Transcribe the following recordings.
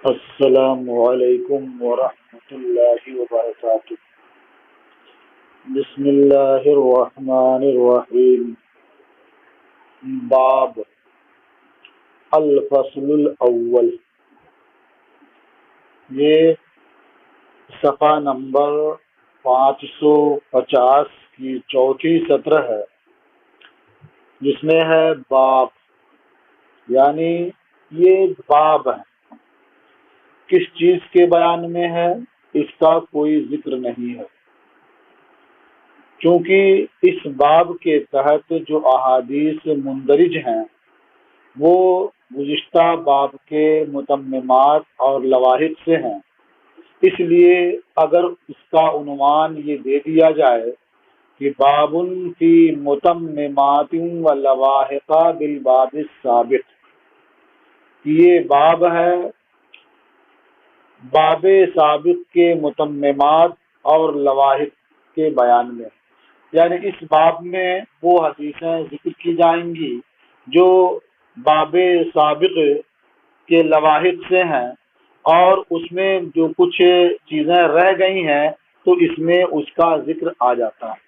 السلام علیکم ورحمۃ اللہ وبرکاتہ۔ بسم اللہ الرحمن الرحیم۔ باب الفصل الاول، یہ صفحہ نمبر 550 کی چوتھی سطر ہے، جس میں ہے باب، یعنی یہ باب ہے، کس چیز کے بیان میں ہے، اس کا کوئی ذکر نہیں ہے، کیونکہ اس باب کے تحت جو احادیث مندرج ہیں وہ گزشتہ باب کے متممات اور لواحق سے ہیں، اس لیے اگر اس کا عنوان یہ دے دیا جائے کہ باب فی متممات و لواحق بالباب السابق، یہ باب ہے باب سابق کے متممات اور لواحق کے بیان میں، یعنی اس باب میں وہ حدیثیں ذکر کی جائیں گی جو باب سابق کے لواحق سے ہیں، اور اس میں جو کچھ چیزیں رہ گئی ہیں تو اس میں اس کا ذکر آ جاتا ہے،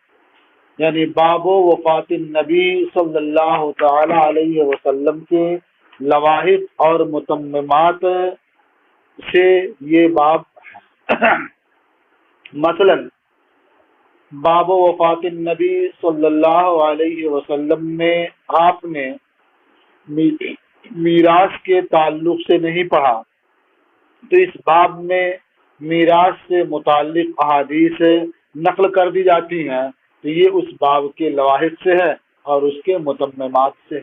یعنی باب وفات النبی صلی اللہ تعالی علیہ وسلم کے لواحق اور متممات سے یہ باب مثلا باب وفات النبی صلی اللہ علیہ وسلم میں آپ نے میراث کے تعلق سے نہیں پڑھا، تو اس باب میں میراث سے متعلق احادیث نقل کر دی جاتی ہیں، تو یہ اس باب کے لواحق سے ہے اور اس کے متممات سے۔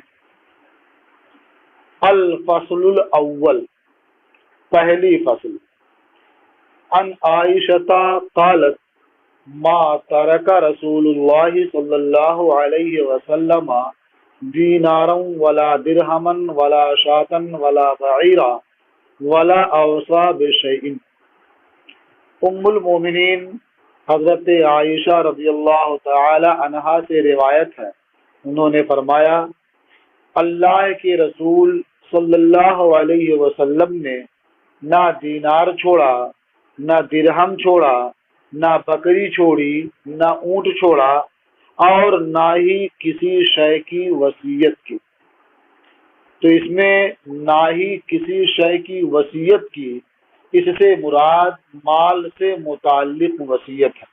الفصل الاول، پہلی فصل، ان عائشہ قالت ما ترک رسول اللہ صلی اللہ علیہ وسلم دینارا ولا درہما ولا شاتا ولا بعیرا ولا اوصا بشیء۔ ام المومنین حضرت عائشہ رضی اللہ تعالی عنہا سے روایت ہے، انہوں نے فرمایا اللہ کے رسول صلی اللہ علیہ وسلم نے نہ دینار چھوڑا، نہ درہم چھوڑا، نہ بکری چھوڑی، نہ اونٹ چھوڑا، اور نہ ہی کسی شے کی وصیت کی۔ تو اس میں نہ ہی کسی شے کی وصیت کی، اس سے مراد مال سے متعلق وصیت ہے،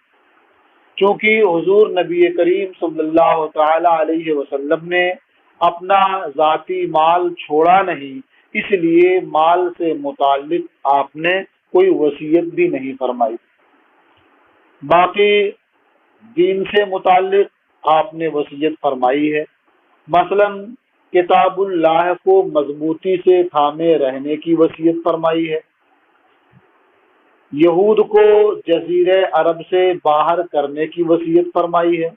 چونکہ حضور نبی کریم صلی اللہ تعالی علیہ وسلم نے اپنا ذاتی مال چھوڑا نہیں، اس لیے مال سے متعلق آپ نے کوئی وصیت بھی نہیں فرمائی۔ باقی دین سے متعلق آپ نے وصیت فرمائی ہے، مثلا کتاب اللہ کو مضبوطی سے تھامے رہنے کی وصیت فرمائی ہے، یہود کو جزیرہ عرب سے باہر کرنے کی وصیت فرمائی ہے،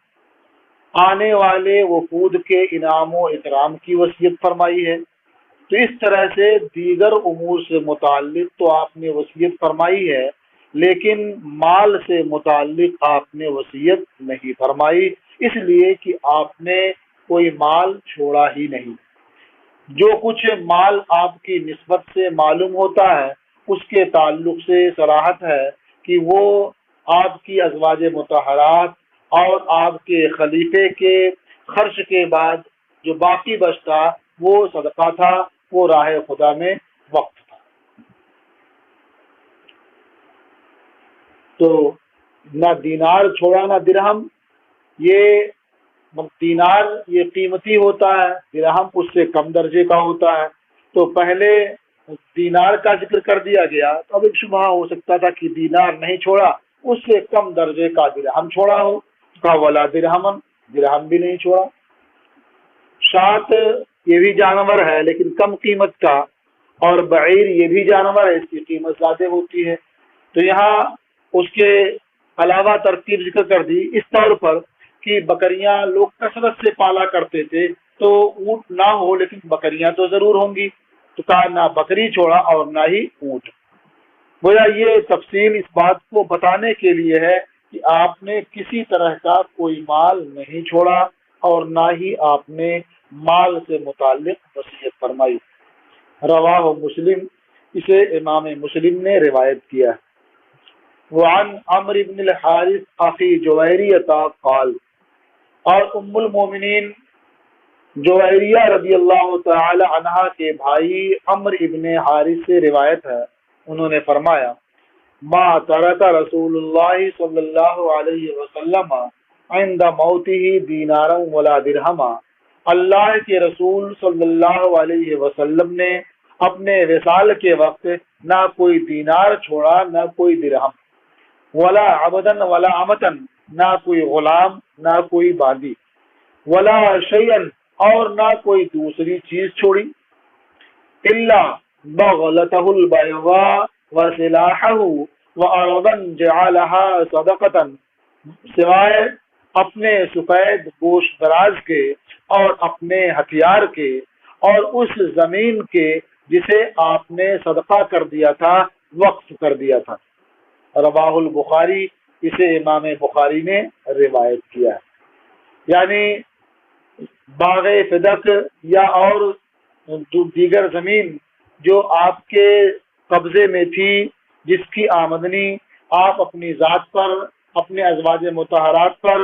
آنے والے وفود کے انعام و اکرام کی وصیت فرمائی ہے۔ تو اس طرح سے دیگر امور سے متعلق تو آپ نے وصیت فرمائی ہے، لیکن مال سے متعلق آپ نے وصیت نہیں فرمائی، اس لیے کہ آپ نے کوئی مال چھوڑا ہی نہیں۔ جو کچھ مال آپ کی نسبت سے معلوم ہوتا ہے اس کے تعلق سے صراحت ہے کہ وہ آپ کی ازواج مطہرات اور آپ کے خلیفے کے خرچ کے بعد جو باقی بچتا وہ صدقہ تھا، وہ راہ خدا میں وقف تھا۔ تو نہ دینار چھوڑا نہ درہم، یہ دینار یہ قیمتی ہوتا ہے، درہم اس سے کم درجے کا ہوتا ہے، تو پہلے دینار کا ذکر کر دیا گیا، تو اب ایک شبہ ہو سکتا تھا کہ دینار نہیں چھوڑا، اس سے کم درجے کا درہم چھوڑا ہو، کا ولا درہمن، درہم بھی نہیں چھوڑا۔ شات یہ بھی جانور ہے لیکن کم قیمت کا، اور بعیر یہ بھی جانور ہے، اس کی قیمت زیادہ ہوتی ہے، تو یہاں اس کے علاوہ ترتیب ذکر کر دی اس طور پر کہ بکریاں لوگ کثرت سے پالا کرتے تھے، تو اونٹ نہ ہو لیکن بکریاں تو ضرور ہوں گی، تو کہا نہ بکری چھوڑا اور نہ ہی اونٹ۔ گویا یہ تفصیل اس بات کو بتانے کے لیے ہے کہ آپ نے کسی طرح کا کوئی مال نہیں چھوڑا اور نہ ہی آپ نے مال سے متعلق وصیت فرمائی۔ رواہ مسلم، اسے امام مسلم نے روایت کیا ہے۔ وعن عمرو بن الحارث اخی جویریہ قال، اور ام المومنین جویریہ رضی اللہ تعالی عنہا کے بھائی عمرو ابن حارث سے روایت ہے، انہوں نے فرمایا ما ترک رسول اللہ صلی اللہ علیہ وسلم عند موته دینارا ولا درہما، اللہ کے رسول صلی اللہ علیہ وسلم نے اپنے وصال کے وقت نہ کوئی دینار چھوڑا نہ کوئی درہم، ولا عبدن ولا امتن، نہ کوئی غلام نہ کوئی باندی، ولا شیئن، اور نہ کوئی دوسری چیز چھوڑی، الا بغلته البیضاء وسلاحه وارضا جعلها صدقة، سوائے اپنے سفید گوشت دراز کے اور اپنے ہتھیار کے اور اس زمین کے جسے آپ نے صدقہ کر دیا تھا، وقف کر دیا تھا۔ رواہ البخاری، اسے امام بخاری نے روایت کیا ہے۔ یعنی باغ فدق یا اور دیگر زمین جو آپ کے قبضے میں تھی، جس کی آمدنی آپ اپنی ذات پر، اپنے ازواج مطہرات پر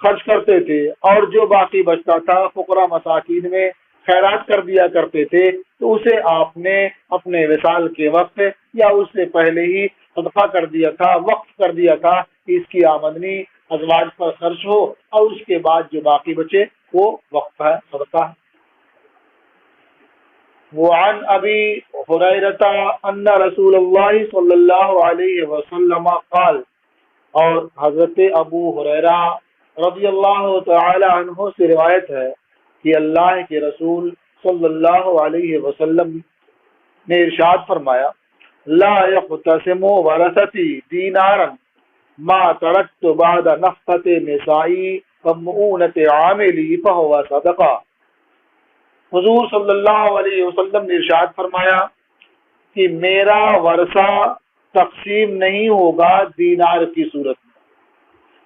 خرچ کرتے تھے، اور جو باقی بچتا تھا فقراء مساکین میں خیرات کر دیا کرتے تھے، تو اسے آپ نے اپنے وصال کے وقت یا اس سے پہلے ہی صدقہ کر دیا تھا، وقف کر دیا تھا کہ اس کی آمدنی ازواج پر خرچ ہو، اور اس کے بعد جو باقی بچے وہ وقف ہے، صدقہ ہے۔ وعن ابی ہریرہ ان رسول اللہ صلی اللہ علیہ وسلم قال، اور حضرت ابو ہریرہ رضی اللہ تعالی عنہ سے روایت ہے کہ اللہ کے رسول صلی اللہ علیہ وسلم نے ارشاد فرمایا لا يقتسم ورثتی دینارا ما ترکت بعد نفقت نسائی ومؤونت عاملی فہو صدقہ۔ حضور صلی اللہ علیہ وسلم نے ارشاد فرمایا کہ میرا ورثہ تقسیم نہیں ہوگا دینار کی صورت میں،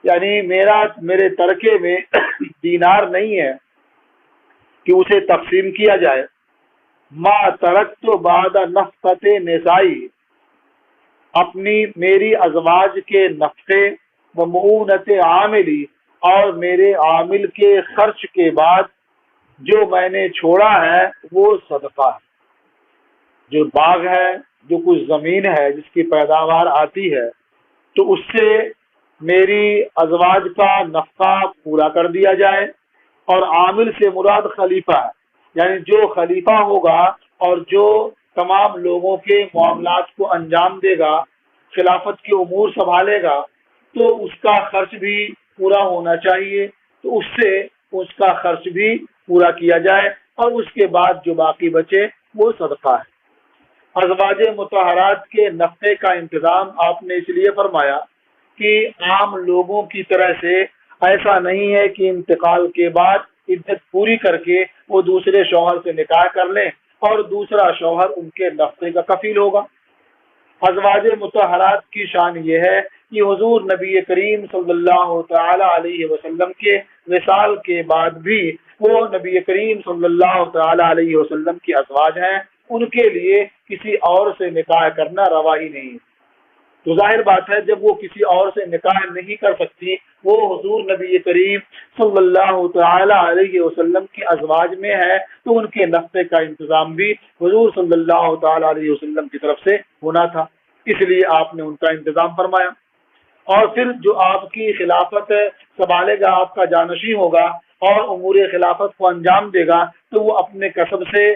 یعنی میرے ترکے میں دینار نہیں ہے کہ اسے تقسیم کیا جائے۔ ما ترکت بعد نفقت نسائی، میری ازواج کے نفقے، و مؤونت عاملی، اور میرے عامل کے خرچ کے بعد جو میں نے چھوڑا ہے وہ صدقہ ہے۔ جو باغ ہے، جو کچھ زمین ہے جس کی پیداوار آتی ہے، تو اس سے میری ازواج کا نفقہ پورا کر دیا جائے، اور عامل سے مراد خلیفہ ہے، یعنی جو خلیفہ ہوگا اور جو تمام لوگوں کے معاملات کو انجام دے گا، خلافت کے امور سنبھالے گا، تو اس کا خرچ بھی پورا ہونا چاہیے، تو اس سے اس کا خرچ بھی پورا کیا جائے، اور اس کے بعد جو باقی بچے وہ صدقہ ہے۔ ازواج مطہرات کے نفقے کا انتظام آپ نے اس لیے فرمایا کہ عام لوگوں کی طرح سے ایسا نہیں ہے کہ انتقال کے بعد عدت پوری کر کے وہ دوسرے شوہر سے نکاح کر لیں اور دوسرا شوہر ان کے نفقے کا کفیل ہوگا۔ ازواج مطہرات کی شان یہ ہے کہ حضور نبی کریم صلی اللہ تعالی علیہ وسلم کے وصال کے بعد بھی وہ نبی کریم صلی اللہ تعالی علیہ وسلم کی ازواج ہیں، ان کے لیے کسی اور سے نکاح کرنا روا ہی نہیں۔ تو ظاہر بات ہے جب وہ کسی اور سے نکاح نہیں کر سکتی، وہ حضور نبی کریم صلی اللہ تعالی علیہ وسلم کی ازواج میں ہے، تو ان کے نفقے کا انتظام بھی حضور صلی اللہ تعالی علیہ وسلم کی طرف سے ہونا تھا، اس لیے آپ نے ان کا انتظام فرمایا۔ اور پھر جو آپ کی خلافت سنبھالے گا، آپ کا جانشین ہوگا اور امور خلافت کو انجام دے گا، تو وہ اپنے کسب سے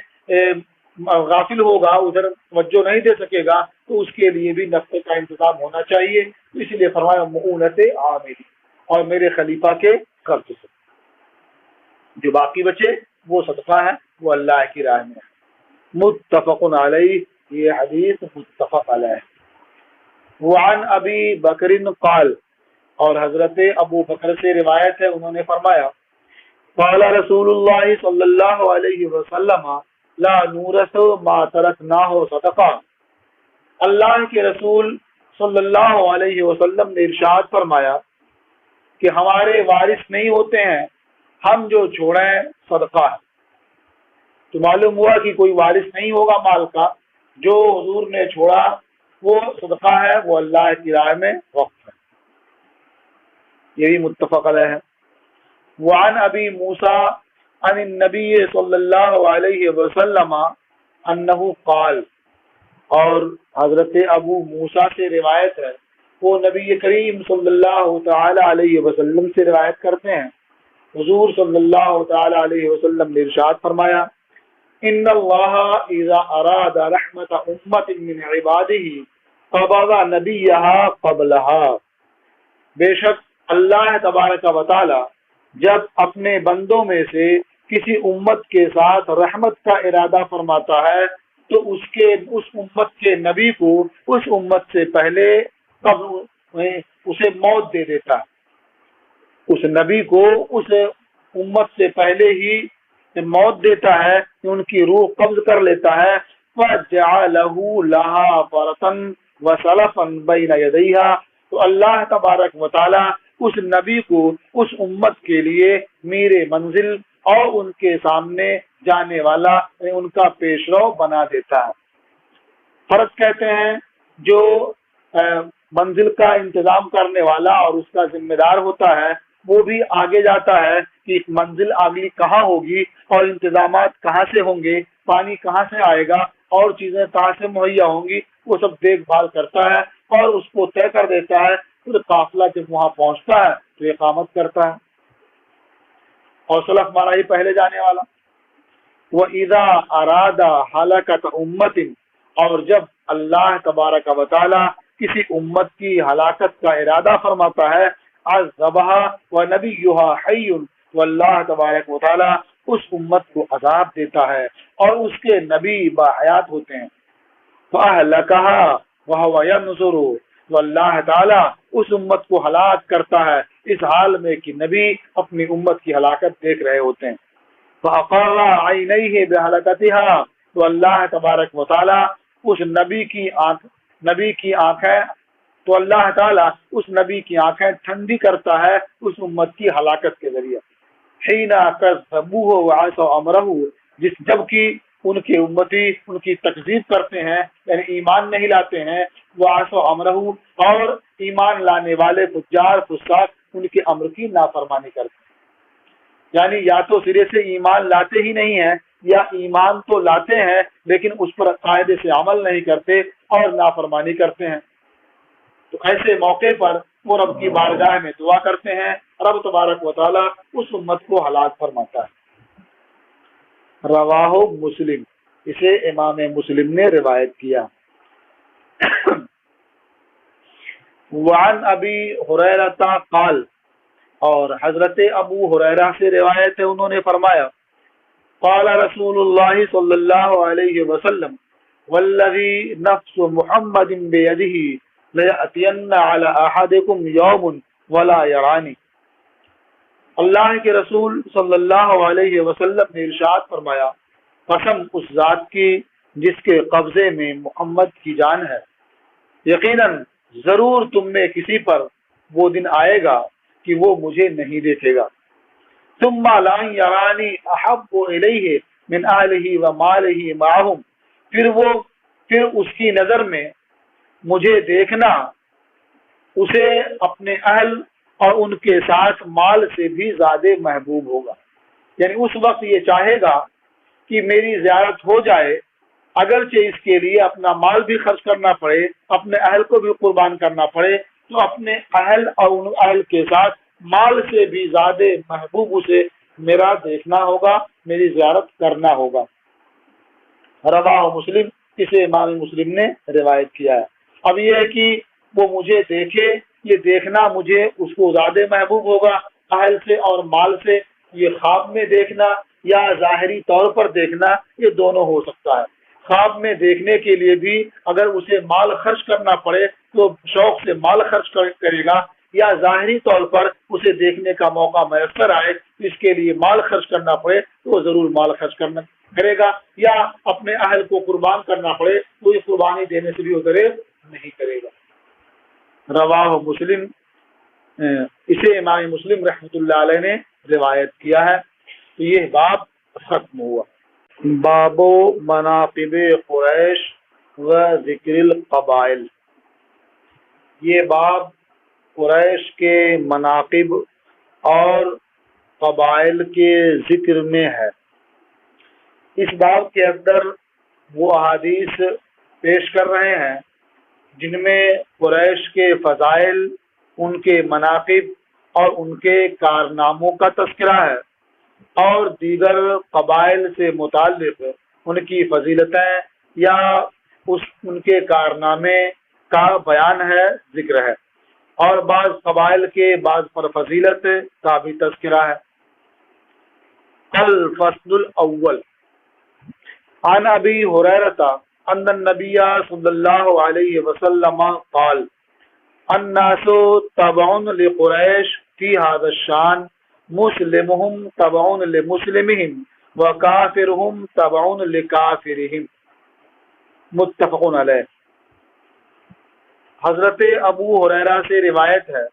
غافل ہوگا، ادھر توجہ نہیں دے سکے گا، تو اس کے لیے بھی نفقے کا انتظام ہونا چاہیے، اس لیے فرمایا مؤونت عاملی، اور میرے خلیفہ کے خرچ سے جو باقی بچے وہ صدقہ ہے، وہ اللہ کی راہ میں ہے۔ متفق علیہ، یہ حدیث متفق علیہ۔ وعن ابی بکر قال، اور حضرت ابو بکر سے روایت ہے، انہوں نے فرمایا قال رسول اللہ صلی اللہ علیہ وسلم لا نورث ما ترکناہ صدقہ، اللہ کے رسول صلی اللہ علیہ وسلم نے ارشاد فرمایا کہ ہمارے وارث نہیں ہوتے ہیں، ہم جو چھوڑیں صدقہ ہے۔ تو معلوم ہوا کہ کوئی وارث نہیں ہوگا مال کا، جو حضور نے چھوڑا وہ صدقہ ہے، وہ اللہ کی راہ میں وقف ہے، یہ بھی متفق علیہ ہے۔ وعن ابی موسیٰ عن النبی صلی اللہ علیہ وسلم انہ قال، اور حضرت ابو موسیٰ سے روایت ہے، وہ نبی کریم صلی اللہ تعالی علیہ وسلم سے روایت کرتے ہیں، حضور صلی اللہ تعالی علیہ وسلم نے ارشاد فرمایا، ان اللہ اذا اراد رحمت امت من عبادہ قبض نبیہا قبلہا، بے شک اللہ تبارک و تعالی جب اپنے بندوں میں سے کسی امت کے ساتھ رحمت کا ارادہ فرماتا ہے تو اس امت کے نبی کو اس امت سے پہلے اسے موت دے دیتا ہے، اس نبی کو اس امت سے پہلے ہی موت دیتا ہے کہ ان کی روح قبض کر لیتا ہے، فَجَعَلَهُ لَهَا فَرَسًا وَسَلَفًا بَيْنَ يَدَيْهَا، تو اللہ تبارک و تعالی اس نبی کو اس امت کے لیے میر منزل اور ان کے سامنے جانے والا ان کا پیشرو بنا دیتا ہے۔ فرق کہتے ہیں جو منزل کا انتظام کرنے والا اور اس کا ذمہ دار ہوتا ہے وہ بھی آگے جاتا ہے کہ منزل اگلی کہاں ہوگی اور انتظامات کہاں سے ہوں گے، پانی کہاں سے آئے گا اور چیزیں کہاں سے مہیا ہوں گی، وہ سب دیکھ بھال کرتا ہے اور اس کو طے کر دیتا ہے، پھر قافلہ جب وہاں پہنچتا ہے تو اقامت کرتا ہے، اور سلف مانا ہی پہلے جانے والا۔ وَإِذَا أَرَادَ هَلَكَةَ أُمَّةٍ، اور جب اللہ تبارک و تعالی کسی امت کی ہلاکت کا ارادہ فرماتا ہے، عَذَّبَهَا وَنَبِيُّهَا حَيٌّ، واللہ تبارک و تعالی اس امت کو عذاب دیتا ہے اور اس کے نبی باحیات ہوتے ہیں، فَأَهْلَكَهَا وَهُوَ يَنْظُرُ، واللہ تعالی اس امت کو ہلاک کرتا ہے اس حال میں کہ نبی اپنی امت کی ہلاکت دیکھ رہے ہوتے ہیں، فَأَقَرَّ عَيْنَيْهِ بِهَلَكَتِهَا، تو اللہ تبارک و تعالی اس نبی کی آنکھیں تو اللہ تعالی اس نبی کی آنکھیں ٹھنڈی کرتا ہے اس امت کی ہلاکت کے ذریعے، حین کذبوہ وعصوا امرہ، جبکہ ان کے امتی ان کی تکذیب کرتے ہیں یعنی ایمان نہیں لاتے ہیں، وعصوا امرہ، اور ایمان لانے والے فجار فساق ان کے امر کی نافرمانی کرتے ہیں، یعنی یا تو سرے سے ایمان لاتے ہی نہیں ہیں یا ایمان تو لاتے ہیں لیکن اس پر قاعدے سے عمل نہیں کرتے اور نافرمانی کرتے ہیں، تو ایسے موقع پر وہ رب کی بارگاہ میں دعا کرتے ہیں، رب تبارک و تعالی اس امت کو ہلاک فرماتا ہے۔ رواہ مسلم، اسے امام مسلم نے روایت کیا۔ وعن ابی ہریرہ قال، اور حضرت ابو ہریرہ سے روایت ہے انہوں نے فرمایا، قال رسول اللہ صلی اللہ علیہ وسلم والذی نفس محمد بیدہ لَيَأْتِيَنَّ عَلَى أَحَدِكُمْ يَوْمٌ وَلَا يَرَانِي، اللہ کے رسول صلی اللہ علیہ وسلم نے ارشاد فرمایا، قسم اس ذات کی جس کے قبضے میں محمد کی جان ہے، یقیناً ضرور تم میں کسی پر وہ دن آئے گا کہ وہ مجھے نہیں دیکھے گا، ثم لا يرانی احب الیہ من اہلہ ومالہ معہم، پھر اس کی نظر میں مجھے دیکھنا اسے اپنے اہل اور ان کے ساتھ مال سے بھی زیادہ محبوب ہوگا، یعنی اس وقت یہ چاہے گا کہ میری زیارت ہو جائے، اگرچہ اس کے لیے اپنا مال بھی خرچ کرنا پڑے، اپنے اہل کو بھی قربان کرنا پڑے، تو اپنے اہل اور ان اہل کے ساتھ مال سے بھی زیادہ محبوب اسے میرا دیکھنا ہوگا، میری زیارت کرنا ہوگا۔ رواہ مسلم، اسے امام مسلم نے روایت کیا ہے۔ اب یہ ہے کہ وہ مجھے دیکھے، یہ دیکھنا مجھے اس کو زیادہ محبوب ہوگا اہل سے اور مال سے، یہ خواب میں دیکھنا یا ظاہری طور پر دیکھنا یہ دونوں ہو سکتا ہے۔ خواب میں دیکھنے کے لیے بھی اگر اسے مال خرچ کرنا پڑے تو شوق سے مال خرچ کرے گا، یا ظاہری طور پر اسے دیکھنے کا موقع میسر آئے تو اس کے لیے مال خرچ کرنا پڑے تو وہ ضرور مال خرچ کرے گا، یا اپنے اہل کو قربان کرنا پڑے تو یہ قربانی دینے سے بھی وہ گریز نہیں کرے گا۔ رواہ مسلم، اسے امام مسلم رحمۃ اللہ علیہ نے روایت کیا ہے۔ تو یہ باب ختم ہوا۔ باب مناقب قریش و ذکر القبائل۔ یہ باب قریش کے مناقب اور قبائل کے ذکر میں ہے۔ اس باب کے اندر وہ احادیث پیش کر رہے ہیں جن میں قریش کے فضائل، ان کے مناقب اور ان کے کارناموں کا تذکرہ ہے، اور دیگر قبائل سے متعلق ان کی فضیلتیں یا ان کے کارنامے کا بیان ہے، ذکر ہے، اور بعض قبائل کے بعض پر فضیلت کا بھی تذکرہ ہے۔ الفصل الاول عن ابی ہریرہ ان النبی صلی اللہ علیہ وسلم قال الناس تبع لقریش فی هذا الشان مسلمهم تبع لمسلمهم وکافرهم تبع لکافرهم، متفق علیہ۔ حضرت ابو ہریرہ سے روایت ہے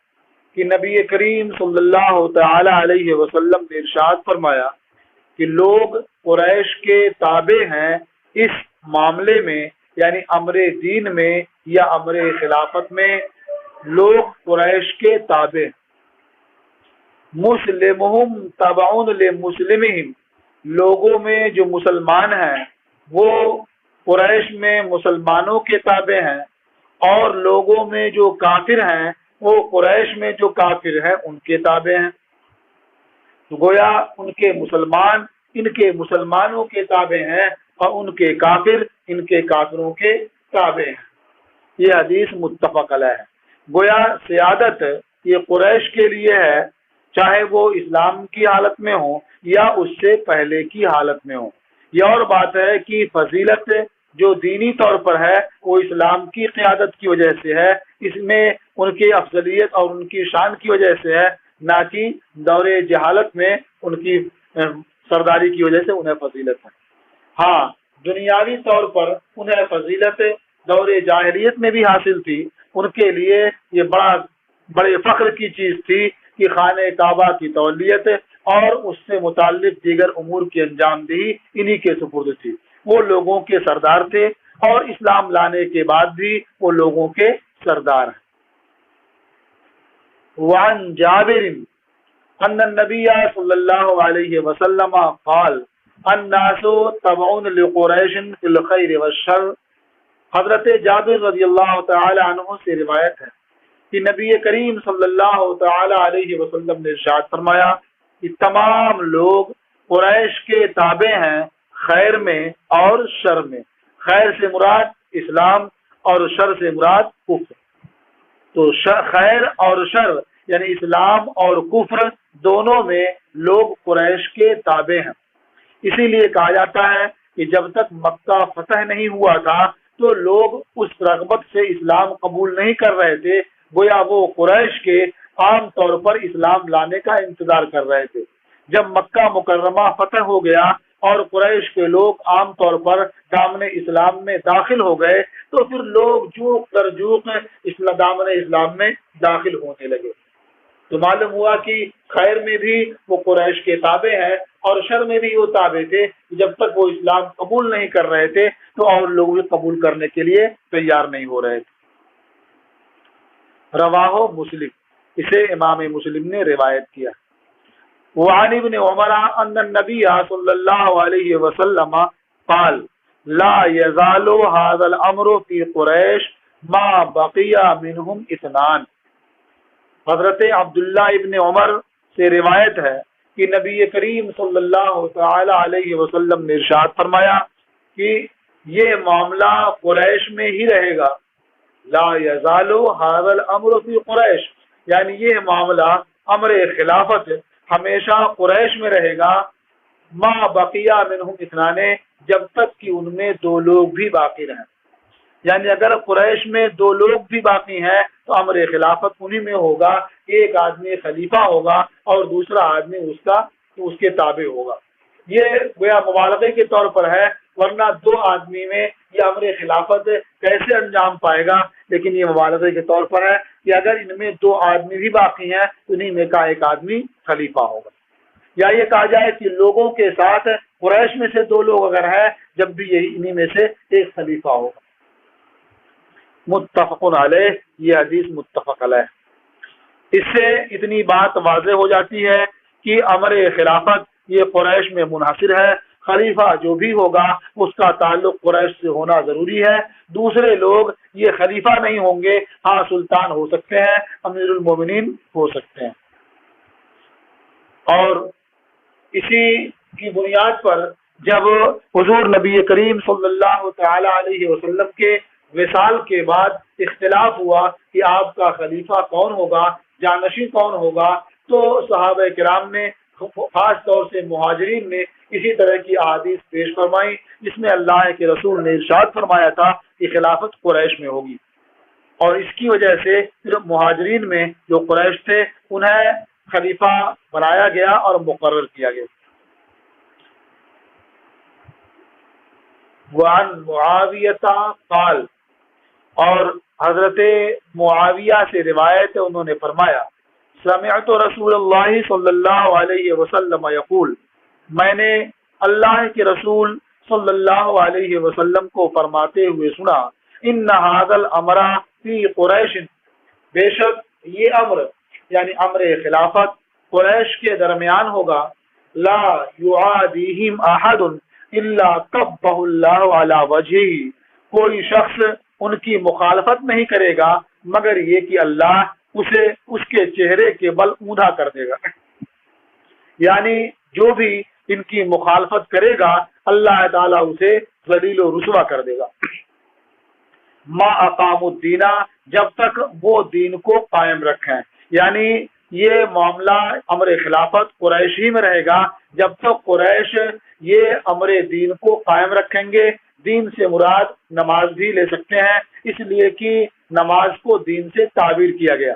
کہ نبی کریم صلی اللہ تعالی علیہ وسلم نے ارشاد فرمایا کہ لوگ قریش کے تابع ہیں اس معاملے میں، یعنی امر دین میں یا امر خلافت میں لوگ قریش کے تابع ہیں۔ مسلمہم تبع لمسلمہم، لوگوں میں جو مسلمان ہیں وہ قریش میں مسلمانوں کے تابع ہیں، اور لوگوں میں جو کافر ہیں وہ قریش میں جو کافر ہیں ان کے تابع ہیں۔ گویا ان کے مسلمان ان کے مسلمانوں کے تابع ہیں اور ان کے کافر ان کے کافروں کے تابع ہیں۔ یہ حدیث متفق علیہ ہے۔ گویا سیادت یہ قریش کے لیے ہے، چاہے وہ اسلام کی حالت میں ہوں یا اس سے پہلے کی حالت میں ہوں۔ یہ اور بات ہے کہ فضیلت جو دینی طور پر ہے وہ اسلام کی قیادت کی وجہ سے ہے، اس میں ان کی افضلیت اور ان کی شان کی وجہ سے ہے، نہ کہ دور جہالت میں ان کی سرداری کی وجہ سے انہیں فضیلت ہے۔ ہاں، دنیاوی طور پر انہیں فضیلت دور جاہلیت میں بھی حاصل تھی، ان کے لیے یہ بڑے فخر کی چیز تھی کہ خانہ کعبہ کی تولیت اور اس سے متعلق دیگر امور کی انجام دہی انہی کے سپرد تھی۔ وہ لوگوں کے سردار تھے اور اسلام لانے کے بعد بھی وہ لوگوں کے سردار ہیں۔ وعن جابر ان النبی صلی اللہ علیہ وسلم قال الناس تبع لقریش فی الخیر والشر۔ حضرت جابر رضی اللہ تعالی عنہ سے روایت ہے کہ نبی کریم صلی اللہ تعالی علیہ وسلم نے ارشاد فرمایا کہ تمام لوگ قریش کے تابع ہیں خیر میں اور شر میں۔ خیر سے مراد اسلام اور شر سے مراد کفر۔ تو خیر اور شر یعنی اسلام اور کفر دونوں میں لوگ قریش کے تابع ہیں۔ اسی لیے کہا جاتا ہے کہ جب تک مکہ فتح نہیں ہوا تھا تو لوگ اس رغبت سے اسلام قبول نہیں کر رہے تھے، گویا وہ قریش کے عام طور پر اسلام لانے کا انتظار کر رہے تھے۔ جب مکہ مکرمہ فتح ہو گیا اور قریش کے لوگ عام طور پر دامن اسلام میں داخل ہو گئے تو پھر لوگ جوق در جوق دامن اسلام میں داخل ہونے لگے۔ تو معلوم ہوا کہ خیر میں بھی وہ قریش کے تابع ہیں اور شر میں بھی وہ تابع تھے۔ جب تک وہ اسلام قبول نہیں کر رہے تھے تو اور لوگ بھی قبول کرنے کے لیے تیار نہیں ہو رہے تھے۔ رواہ مسلم، اسے امام مسلم نے روایت کیا۔ وعن ابن عمر ان النبی صلی اللہ علیہ وسلم قال لا يزال هذا الامر في قریش ما بقي منهم اثنان۔ حضرت عبداللہ ابن عمر سے روایت ہے کہ نبی کریم صلی اللہ تعالی علیہ وسلم نے ارشاد فرمایا کہ یہ معاملہ قریش میں ہی رہے گا۔ لا يزال هذا الامر في قریش، یعنی یہ معاملہ امر خلافت ہمیشہ قریش میں رہے گا، ما بقیہ منہم اثنان، جب تک کہ ان میں دو لوگ بھی باقی رہیں۔ یعنی اگر قریش میں دو لوگ بھی باقی ہیں تو امر خلافت انہی میں ہوگا، ایک آدمی خلیفہ ہوگا اور دوسرا آدمی اس کے تابع ہوگا۔ یہ گویا مبالغے کے طور پر ہے، ورنہ دو آدمی میں یہ امر خلافت کیسے انجام پائے گا، لیکن یہ مبالغے کے طور پر ہے کہ اگر ان میں دو آدمی بھی باقی ہیں تو انہی میں کا ایک آدمی خلیفہ ہوگا۔ یا یہ کہا جائے کہ لوگوں کے ساتھ قریش میں سے دو لوگ اگر ہیں، جب بھی یہی انہی میں سے ایک خلیفہ ہوگا۔ متفق علیہ، یہ حدیث متفق علیہ۔ اس سے اتنی بات واضح ہو جاتی ہے کہ امر خلافت یہ قریش میں منحصر ہے، خلیفہ جو بھی ہوگا اس کا تعلق قریش سے ہونا ضروری ہے، دوسرے لوگ یہ خلیفہ نہیں ہوں گے، ہاں سلطان ہو سکتے ہیں، امیر المومنین ہو سکتے ہیں۔ اور اسی کی بنیاد پر جب حضور نبی کریم صلی اللہ تعالی علیہ وسلم کے وصال کے بعد اختلاف ہوا کہ آپ کا خلیفہ کون ہوگا، جانشین کون ہوگا، تو صحابہ کرام نے خاص طور سے مہاجرین نے اسی طرح کی احادیث پیش فرمائی، جس میں اللہ کے رسول نے ارشاد فرمایا تھا کہ خلافت قریش میں ہوگی، اور اس کی وجہ سے مہاجرین میں جو قریش تھے انہیں خلیفہ بنایا گیا اور مقرر کیا گیا۔ وعن معاویہ قال، اور حضرت معاویہ سے روایت ہے، انہوں نے فرمایا سمعت رسول اللہ صلی اللہ علیہ وسلم یقول، میں نے اللہ کے رسول صلی اللہ علیہ وسلم کو فرماتے ہوئے سنا، ان ھذا الامر فی قریش، بے شک یہ امر یعنی امر خلافت قریش کے درمیان ہوگا، لا یعادیہم احد الا کبہ اللہ علی وجہہ، کوئی شخص ان کی مخالفت نہیں کرے گا مگر یہ کہ اللہ اسے اس کے چہرے کے بل اوندا کر دے گا، یعنی جو بھی ان کی مخالفت کرے گا اللہ تعالیٰ اسے ذلیل و رسوا کر دے گا۔ ما اقام الدین، جب تک وہ دین کو قائم رکھیں، یعنی یہ معاملہ امر خلافت قریش ہی میں رہے گا جب تک قریش یہ امر دین کو قائم رکھیں گے۔ دین سے مراد نماز بھی لے سکتے ہیں، اس لیے کہ نماز کو دین سے تعبیر کیا گیا،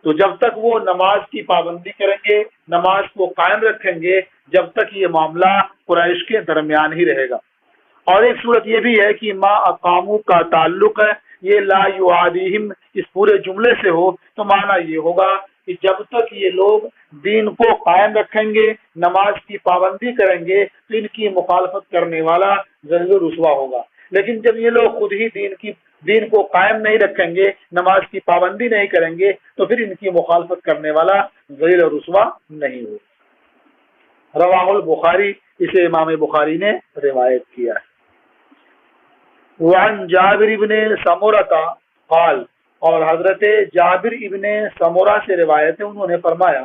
تو جب تک وہ نماز کی پابندی کریں گے، نماز کو قائم رکھیں گے، جب تک یہ معاملہ قریش کے درمیان ہی رہے گا۔ اور ایک صورت یہ بھی ہے کہ ما اقامو کا تعلق ہے یہ لا یعادیہم اس پورے جملے سے ہو، تو معنی یہ ہوگا کہ جب تک یہ لوگ دین کو قائم رکھیں گے، نماز کی پابندی کریں گے، تو ان کی مخالفت کرنے والا ذلیل و رسوا ہوگا، لیکن جب یہ لوگ خود ہی دین کو قائم نہیں رکھیں گے، نماز کی پابندی نہیں کریں گے، تو پھر ان کی مخالفت کرنے والا ذلیل و رسوا نہیں ہوگا۔ رواہ البخاری، اسے امام بخاری نے روایت کیا ہے۔ وعن جابر ابن سمورہ قال، اور حضرت جابر ابن سمورہ سے روایت ہے، انہوں نے فرمایا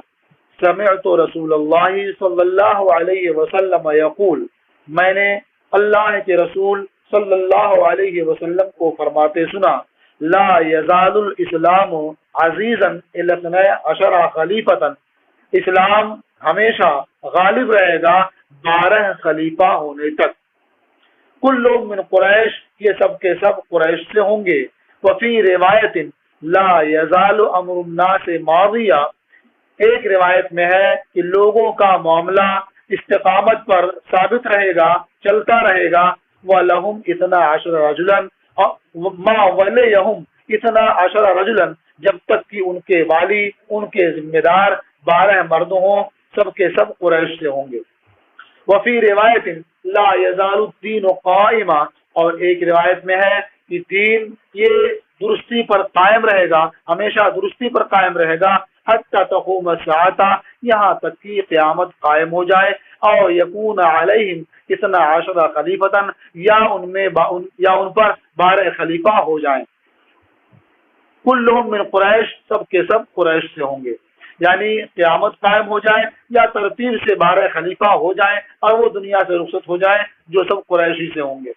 سمعت رسول اللہ صلی اللہ علیہ وسلم یقول، میں نے اللہ کے رسول صلی اللہ علیہ وسلم کو فرماتے سنا، لا یزال الاسلام عزیزا الی 12 خلیفۃ، اسلام ہمیشہ غالب رہے گا 12 خلیفہ ہونے تک، کل لوگ من قریش، یہ سب کے سب قریش سے ہوں گے، وفی روایت لا یزال امر الناس ماضیہ، ایک روایت میں ہے کہ لوگوں کا معاملہ استقامت پر ثابت رہے گا، چلتا رہے گا، وَلَهُمْ 12 رَجُلًا، مَا وَلِيَهُمْ 12 رَجُلًا، جب تک کہ ان کے والی، ان کے ذمہ دار 12 مرد ہوں، سب کے سب قریش سے ہوں گے۔ وفی روایت لا یزال الدین قائما، اور ایک روایت میں ہے کہ دین یہ درستی پر قائم رہے گا، ہمیشہ درستی پر قائم رہے گا، حتی تقوم الساعۃ، یہاں تک کہ قیامت قائم ہو جائے، اور یکون علیہم 12 خلیفۃ، یا ان پر 12 خلیفہ ہو جائیں، کلہم من قریش، سب کے سب قریش سے ہوں گے، یعنی قیامت قائم ہو جائے یا ترتیب سے 12 خلیفہ ہو جائیں اور وہ دنیا سے رخصت ہو جائیں جو سب قریشی سے ہوں گے۔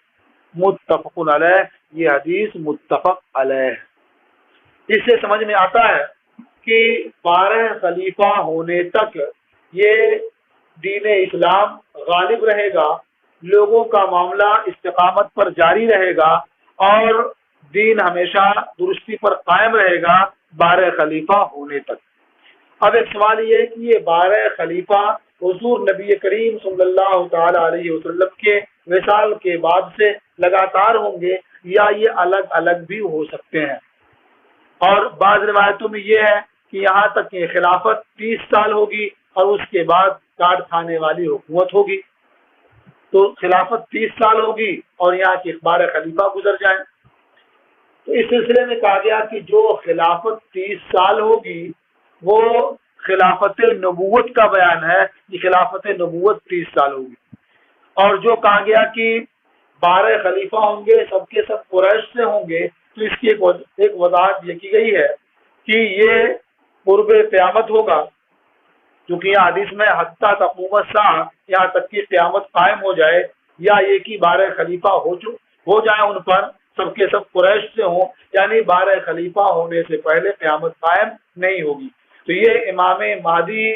متفق علیہ، یہ حدیث متفق علیہ۔ اس سے سمجھ میں آتا ہے کہ 12 خلیفہ ہونے تک یہ دین اسلام غالب رہے گا، لوگوں کا معاملہ استقامت پر جاری رہے گا، اور دین ہمیشہ درستی پر قائم رہے گا 12 خلیفہ ہونے تک۔ اب ایک سوال یہ ہے کہ یہ 12 خلیفہ حضور نبی کریم صلی اللہ تعالی علیہ وسلم کے وصال کے بعد سے لگاتار ہوں گے یا یہ الگ الگ بھی ہو سکتے ہیں؟ اور بعض روایتوں میں یہ ہے کہ یہاں تک کہ خلافت 30 سال ہوگی اور اس کے بعد کاٹ کھانے والی حکومت ہوگی، تو خلافت 30 سال ہوگی اور یہاں کے 12 خلیفہ گزر جائیں، تو اس سلسلے میں کہا گیا کہ جو خلافت 30 سال ہوگی وہ خلافت نبوت کا بیان ہے کہ خلافت نبوت 30 سال ہوگی. اور جو کہا گیا کہ 12 خلیفہ ہوں گے سب کے سب قریش سے ہوں گے، تو اس کی ایک وضاحت یہ کی گئی ہے کہ یہ قرب قیامت ہوگا، کیونکہ یہ حدیث میں حتیٰ تقوم الساعہ، یہاں تک کہ قیامت قائم ہو جائے، یا یہ کہ 12 خلیفہ ہو جائیں ان پر، سب کے سب قریش سے ہوں، یعنی 12 خلیفہ ہونے سے پہلے قیامت قائم نہیں ہوگی. تو یہ امام مہدی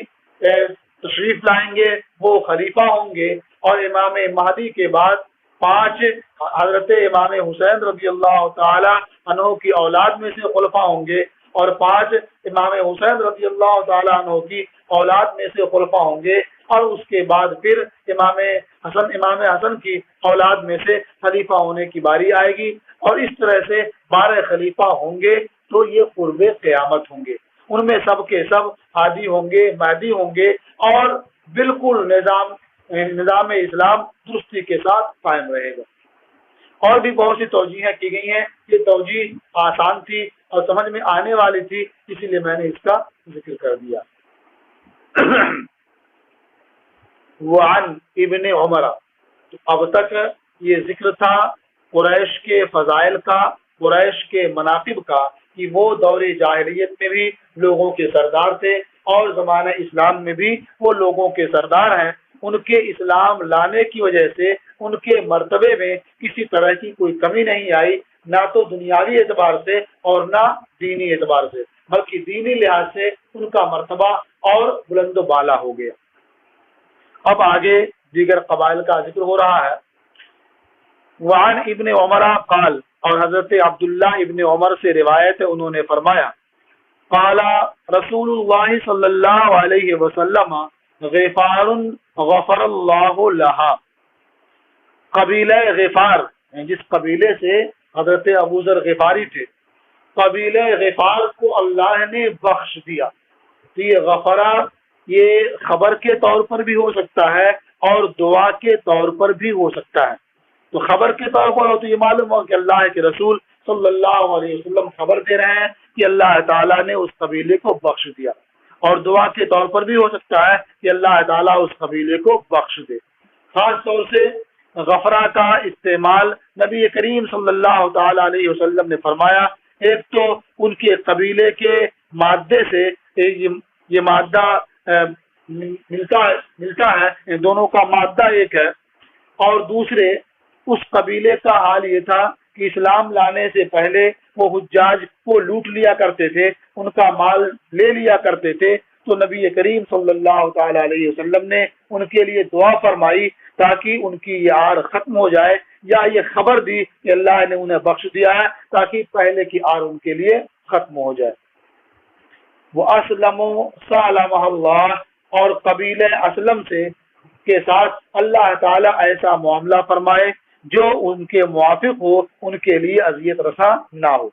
تشریف لائیں گے، وہ خلیفہ ہوں گے، اور امام مہدی کے بعد 5 حضرت امام حسین رضی اللہ تعالی عنہ کی اولاد میں سے خلفاء ہوں گے، اور 5 امام حسین رضی اللہ تعالی عنہ کی اولاد میں سے خلفاء ہوں گے، اور اس کے بعد پھر امام حسن کی اولاد میں سے خلیفہ ہونے کی باری آئے گی، اور اس طرح سے 12 خلیفہ ہوں گے. تو یہ قرب قیامت ہوں گے، ان میں سب کے سب ہادی ہوں گے، مہدی ہوں گے، اور بالکل نظام اسلام درستی کے ساتھ قائم رہے گا. اور بھی بہت سی توجیہیں کی گئی ہیں، یہ توجیہ آسان تھی اور سمجھ میں آنے والی تھی، اسی لیے میں نے اس کا ذکر کر دیا. وعن ابن عمر، اب تک یہ ذکر تھا قریش کے فضائل کا، قریش کے مناقب کا، کہ وہ دور جاہلیت میں بھی لوگوں کے سردار تھے، اور زمانہ اسلام میں بھی وہ لوگوں کے سردار ہیں. ان کے اسلام لانے کی وجہ سے ان کے مرتبے میں کسی طرح کی کوئی کمی نہیں آئی، نہ تو دنیاوی اعتبار سے اور نہ دینی اعتبار سے، بلکہ دینی لحاظ سے ان کا مرتبہ اور بلند و بالا ہو گیا. اب آگے دیگر قبائل کا ذکر ہو رہا ہے. وعن ابن عمر قال، اور حضرت عبداللہ ابن عمر سے روایت ہے، انہوں نے فرمایا قال رسول اللہ صلی اللہ علیہ وسلم غفار غفر اللہ لہا. قبیلہ غفار، جس قبیلے سے حضرت ابو ذر غفاری تھے، قبیلہ غفار کو اللہ نے بخش دیا. تو یہ غفرہ یہ خبر کے طور پر بھی ہو سکتا ہے اور دعا کے طور پر بھی ہو سکتا ہے. تو خبر کے طور پر ہو تو یہ معلوم ہو کہ اللہ کے رسول صلی اللہ علیہ وسلم خبر دے رہے ہیں کہ اللہ تعالیٰ نے اس قبیلے کو بخش دیا، اور دعا کے طور پر بھی ہو سکتا ہے کہ اللہ تعالیٰ اس قبیلے کو بخش دے. خاص طور سے غفرہ کا استعمال نبی کریم صلی اللہ تعالی علیہ وسلم نے فرمایا، ایک تو ان کے قبیلے کے مادے سے یہ مادہ ملتا ہے، دونوں کا مادہ ایک ہے، اور دوسرے اس قبیلے کا حال یہ تھا کہ اسلام لانے سے پہلے وہ حجاج کو لوٹ لیا کرتے تھے، ان کا مال لے لیا کرتے تھے. تو نبی کریم صلی اللہ تعالی علیہ وسلم نے ان کے لیے دعا فرمائی تاکہ ان کی یہ آڑ ختم ہو جائے، یا یہ خبر دی کہ اللہ نے انہیں بخش دیا ہے تاکہ پہلے کی آڑ ان کے لیے ختم ہو جائے. وہ اسلم سالمہ اللہ، اور قبیل اسلم کے ساتھ اللہ تعالیٰ ایسا معاملہ فرمائے جو ان کے موافق ہو، ان کے لیے اذیت رسا نہ ہو.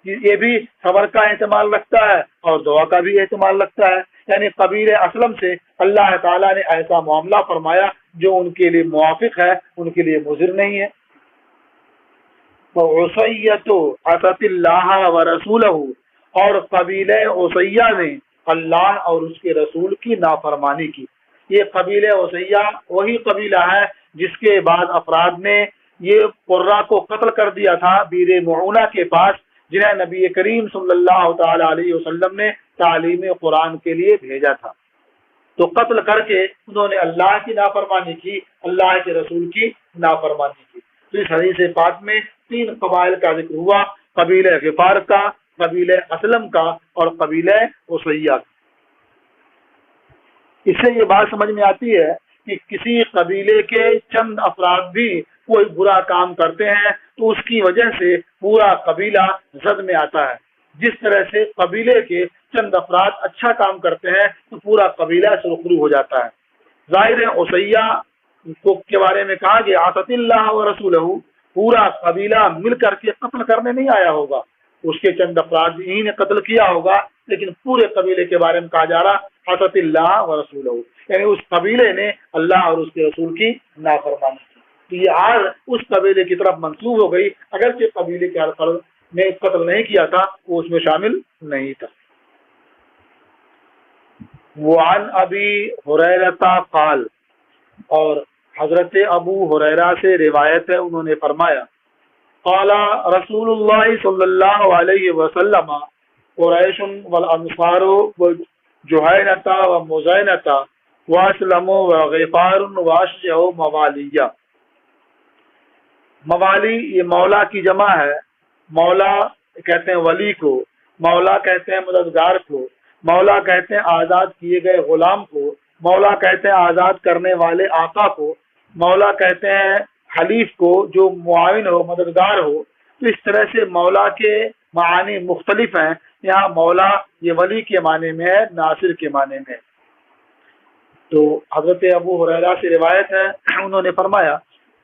یہ بھی خبر کا احتمال رکھتا ہے اور دعا کا بھی احتمال رکھتا ہے، یعنی قبیل اسلم سے اللہ تعالیٰ نے ایسا معاملہ فرمایا جو ان کے لیے موافق ہے، ان کے لیے مضر نہیں ہے. عصیۃ عصت اللہ ورسولہ، اور قبیلہ عصیہ نے اللہ اور اس کے رسول کی نافرمانی کی. یہ قبیلہ عصیہ وہی قبیلہ ہے جس کے بعد افراد نے یہ قرہ کو قتل کر دیا تھا بیر معونہ کے پاس، جنہیں نبی کریم صلی اللہ تعالی علیہ وسلم نے تعلیم قرآن کے لیے بھیجا تھا. تو قتل کر کے انہوں نے اللہ کی نافرمانی کی، اللہ کے رسول کی نافرمانی کی. تو اس حدیث پاک میں 3 قبائل کا ذکر ہوا، قبیلہ غفار کا، قبیلہ اسلم کا، اور قبیلہ عصیہ کا. اس سے یہ بات سمجھ میں آتی ہے کہ کسی قبیلے کے چند افراد بھی کوئی برا کام کرتے ہیں تو اس کی وجہ سے پورا قبیلہ زد میں آتا ہے. جس طرح سے قبیلے کے چند افراد اچھا کام کرتے ہیں تو پورا قبیلہ سرخرو ہو جاتا ہے. ظاہر عصیہ کے بارے میں کہا کہ عصت اللہ و رسولہ، پورا قبیلہ مل کر کے قتل کرنے نہیں آیا ہوگا، اس کے چند افراد ہی نے قتل کیا ہوگا، لیکن پورے قبیلے کے بارے میں کہا جا رہا عصت اللہ و رسولہ، یعنی اس قبیلے نے اللہ اور اس کے رسول کی نافرمانی کی. تو یہ آج اس قبیلے کی طرف منسوب ہو گئی، اگرچہ قبیلے کے نے قتل نہیں کیا تھا وہ اس میں شامل نہیں تھا۔ وعن ابی ہریرہ قال، اور حضرت ابو ہریرہ سے روایت ہے، انہوں نے فرمایا قال رسول اللہ صلی اللہ علیہ وسلم قریش والانصار وجہینہ ومزینہ واسلموا وغفار واشجعوا موالیہ۔ موالی یہ مولا کی جمع ہے، مولا کہتے ہیں ولی کو، مولا کہتے ہیں مددگار کو، مولا کہتے ہیں آزاد کیے گئے غلام کو، مولا کہتے ہیں آزاد کرنے والے آقا کو، مولا کہتے ہیں حلیف کو جو معاون ہو، مددگار ہو۔ تو اس طرح سے مولا کے معانی مختلف ہیں، یہاں مولا یہ ولی کے معنی میں ہے، ناصر کے معنی میں۔ تو حضرت ابو ہریرہ سے روایت ہے، انہوں نے فرمایا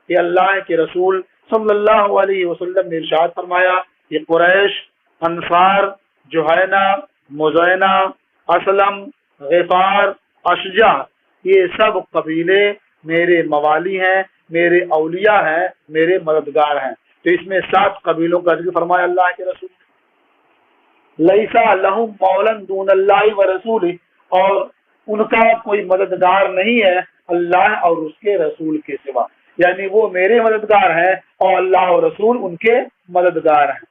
کہ اللہ کے رسول صلی اللہ علیہ وسلم نے ارشاد فرمایا کہ قریش، انصار، جہینہ، مزینہ، اسلم، غفار، اشجع، یہ سب قبیلے میرے موالی ہیں، میرے اولیاء ہیں، میرے مددگار ہیں۔ تو اس میں 7 قبیلوں کا ذکر فرمایا اللہ کے رسول۔ لیسا لہم مولا دون اللہ ورسولہ، اور ان کا کوئی مددگار نہیں ہے اللہ اور اس کے رسول کے سوا، یعنی وہ میرے مددگار ہیں اور اللہ اور رسول ان کے مددگار ہیں۔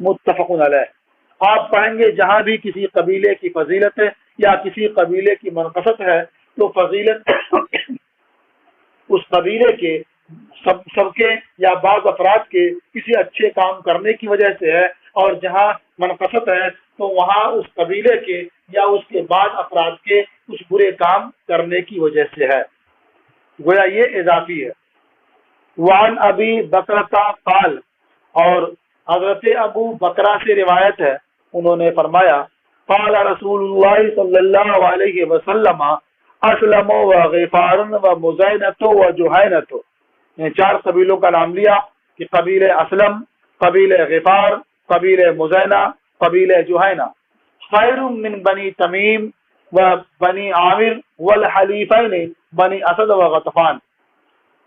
متفق علیہ۔ آپ پڑھیں گے جہاں بھی کسی قبیلے کی فضیلت ہے یا کسی قبیلے کی منقصت ہے تو فضیلت اس قبیلے کے سب کے یا بعض افراد کے کسی اچھے کام کرنے کی وجہ سے ہے، اور جہاں منقصت ہے تو وہاں اس قبیلے کے یا اس کے بعض افراد کے کچھ برے کام کرنے کی وجہ سے ہے، گویا یہ اضافی ہے۔ وعن ابی بکرہ قال، اور حضرت ابو بکرہ سے روایت ہے، انہوں نے فرمایا قال رسول اللہ صلی اللہ علیہ وسلم اسلم وغفار ومزینہ وجہینہ، 4 قبیلوں کا نام لیا کہ قبیل اسلم، قبیل غفار، قبیل مزینہ، قبیل جہینہ، خیر من بنی تمیم و بنی عامر والحلیفین بنی اسد و غطفان،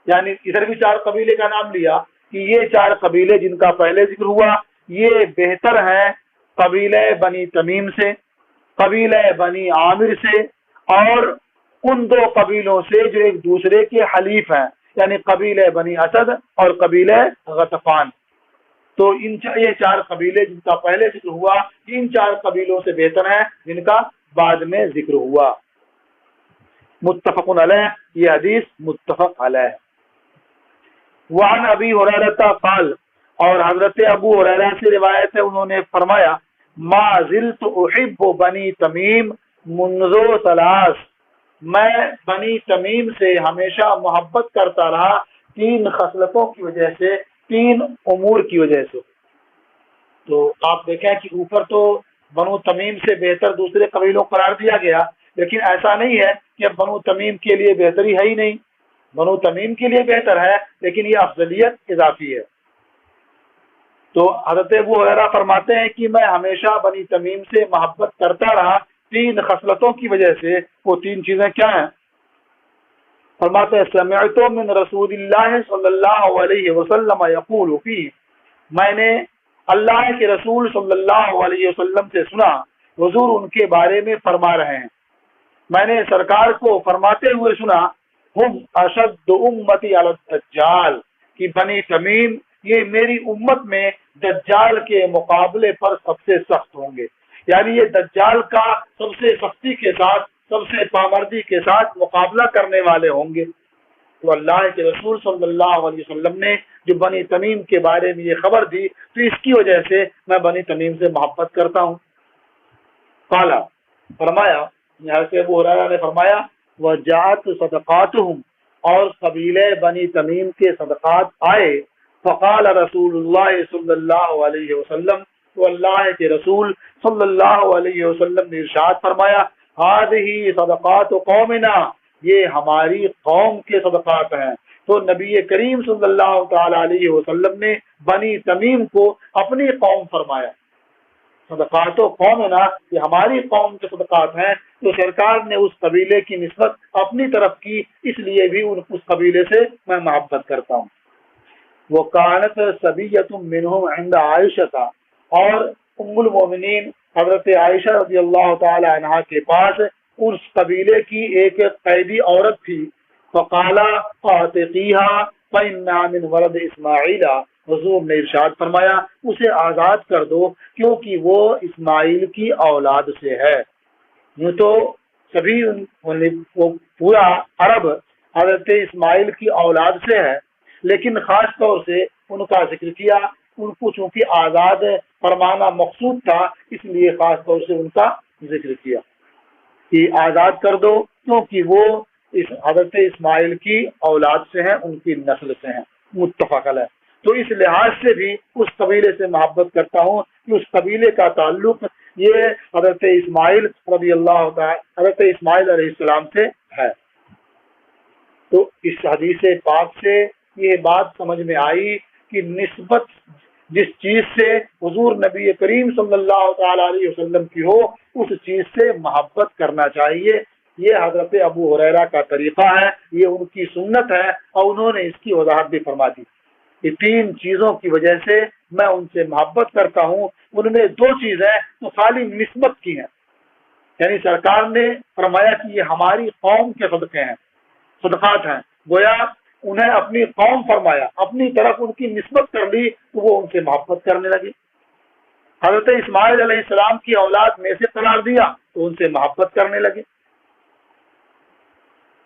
یعنی ادھر بھی 4 قبیلے کا نام لیا کہ یہ 4 قبیلے جن کا پہلے ذکر ہوا یہ بہتر ہیں قبیلہ بنی تمیم سے، قبیلہ بنی عامر سے، اور ان 2 قبیلوں سے جو ایک دوسرے کے حلیف ہیں، یعنی قبیلہ بنی اسد اور قبیلہ غطفان۔ تو یہ 4 قبیلے جن کا پہلے ذکر ہوا ان 4 قبیلوں سے بہتر ہیں جن کا بعد میں ذکر ہوا۔ متفق علیہ، یہ حدیث متفق علیہ۔ وعن ابی ہریرہ قال، اور حضرت ابو ہریرہ سے روایت ہے، انہوں نے فرمایا ما زلت احب بنی تمیم منذ 3، میں بنی تمیم سے ہمیشہ محبت کرتا رہا 3 خصلتوں کی وجہ سے، 3 امور کی وجہ سے۔ تو آپ دیکھیں کہ اوپر تو بنو تمیم سے بہتر دوسرے قبیلوں قرار دیا گیا، لیکن ایسا نہیں ہے کہ بنو تمیم کے لیے بہتری ہے ہی نہیں، بنو تمیم کے لیے بہتر ہے لیکن یہ افضلیت اضافی ہے۔ تو حضرت ابو ہریرہ فرماتے ہیں کہ میں ہمیشہ بنی تمیم سے محبت کرتا رہا 3 خصلتوں کی وجہ سے۔ وہ 3 چیزیں کیا ہیں؟ فرماتے ہیں سمعت من رسول اللہ صلی اللہ علیہ وسلم یقول فی، میں نے اللہ کے رسول صلی اللہ علیہ وسلم سے سنا، حضور ان کے بارے میں فرما رہے ہیں، میں نے سرکار کو فرماتے ہوئے سنا ہم اشد امتی علی الدجال، کہ بنی تمیم یہ میری امت میں دجال کے مقابلے پر سب سے سخت ہوں گے، یعنی یہ دجال کا سب سے سختی کے ساتھ، سب سے پامردی کے ساتھ مقابلہ کرنے والے ہوں گے۔ تو اللہ کے رسول صلی اللہ علیہ وسلم نے جو بنی تمیم کے بارے میں یہ خبر دی تو اس کی وجہ سے میں بنی تمیم سے محبت کرتا ہوں۔ قال، فرمایا، حضرت ابو ہریرہ نے فرمایا وجاءت صدقاتهم، اور قبیلے بنی تمیم کے صدقات آئے، فقال رسول اللہ صلی اللہ علیہ وسلم، تو اللہ کے رسول صلی اللہ علیہ وسلم نے ارشاد فرمایا هذه صدقات قومنا، یہ ہماری قوم کے صدقات ہیں۔ تو نبی کریم صلی اللہ تعالی علیہ وسلم نے بنی تمیم کو اپنی قوم فرمایا، صدقات و قومنا، یہ ہماری قوم کے صدقات ہیں۔ تو سرکار نے اس قبیلے کی نسبت اپنی طرف کی، اس لیے بھی اس قبیلے سے میں محبت کرتا ہوں۔ وکانت صبیۃ منہم عند عائشہ، اور ام المومنین حضرت عائشہ رضی اللہ تعالی عنہا کے پاس اس قبیلے کی ایک قیدی عورت تھی. فقال اعتقیها فإنها من ولد اسماعیل، حضور نے ارشاد فرمایا اسے آزاد کر دو کیونکہ وہ اسماعیل کی اولاد سے ہے. یوں تو سبھی وہ پورا عرب حضرت اسماعیل کی اولاد سے ہے، لیکن خاص طور سے ان کا ذکر کیا. ان کو چونکہ آزاد فرمانا مقصود تھا، اس لیے خاص طور سے ان کا ذکر کیا کہ آزاد کر دو کیونکہ وہ اس حضرت اسماعیل کی اولاد سے ہیں، ان کی نسل سے ہیں. متفق علیہ. تو اس لحاظ سے بھی اس قبیلے سے محبت کرتا ہوں کہ اس قبیلے کا تعلق یہ حضرت اسماعیل رضی اللہ تعالی حضرت اسماعیل علیہ السلام سے ہے. تو اس حدیث پاک سے یہ بات سمجھ میں آئی کہ نسبت جس چیز سے حضور نبی کریم صلی اللہ تعالی علیہ وسلم کی ہو اس چیز سے محبت کرنا چاہیے. یہ حضرت ابو ہریرہ کا طریقہ ہے، یہ ان کی سنت ہے، اور انہوں نے اس کی وضاحت بھی فرما دی. یہ تین چیزوں کی وجہ سے میں ان سے محبت کرتا ہوں. ان میں دو چیزیں تو خالی نسبت کی ہیں، یعنی سرکار نے فرمایا کہ یہ ہماری قوم کے صدقے ہیں، صدقات ہیں. گویا انہیں اپنی قوم فرمایا، اپنی طرف ان کی نسبت کر لی تو وہ ان سے محبت کرنے لگے. حضرت اسماعیل علیہ السلام کی اولاد میں سے قرار دیا تو ان سے محبت کرنے لگے.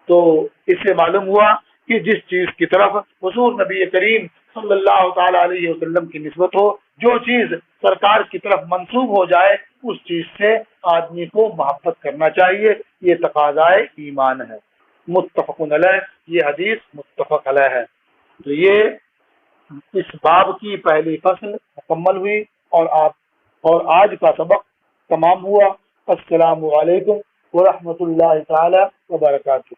تو اس سے معلوم ہوا کہ جس چیز کی طرف حضور نبی کریم صلی اللہ تعالی علیہ وسلم کی نسبت ہو، جو چیز سرکار کی طرف منسوب ہو جائے اس چیز سے آدمی کو محبت کرنا چاہیے. یہ تقاضائے ایمان ہے. متفق علیہ، یہ حدیث متفق علیہ ہے. تو یہ اس باب کی پہلی فصل مکمل ہوئی اور آج کا سبق تمام ہوا. السلام علیکم ورحمۃ اللہ تعالی وبرکاتہ.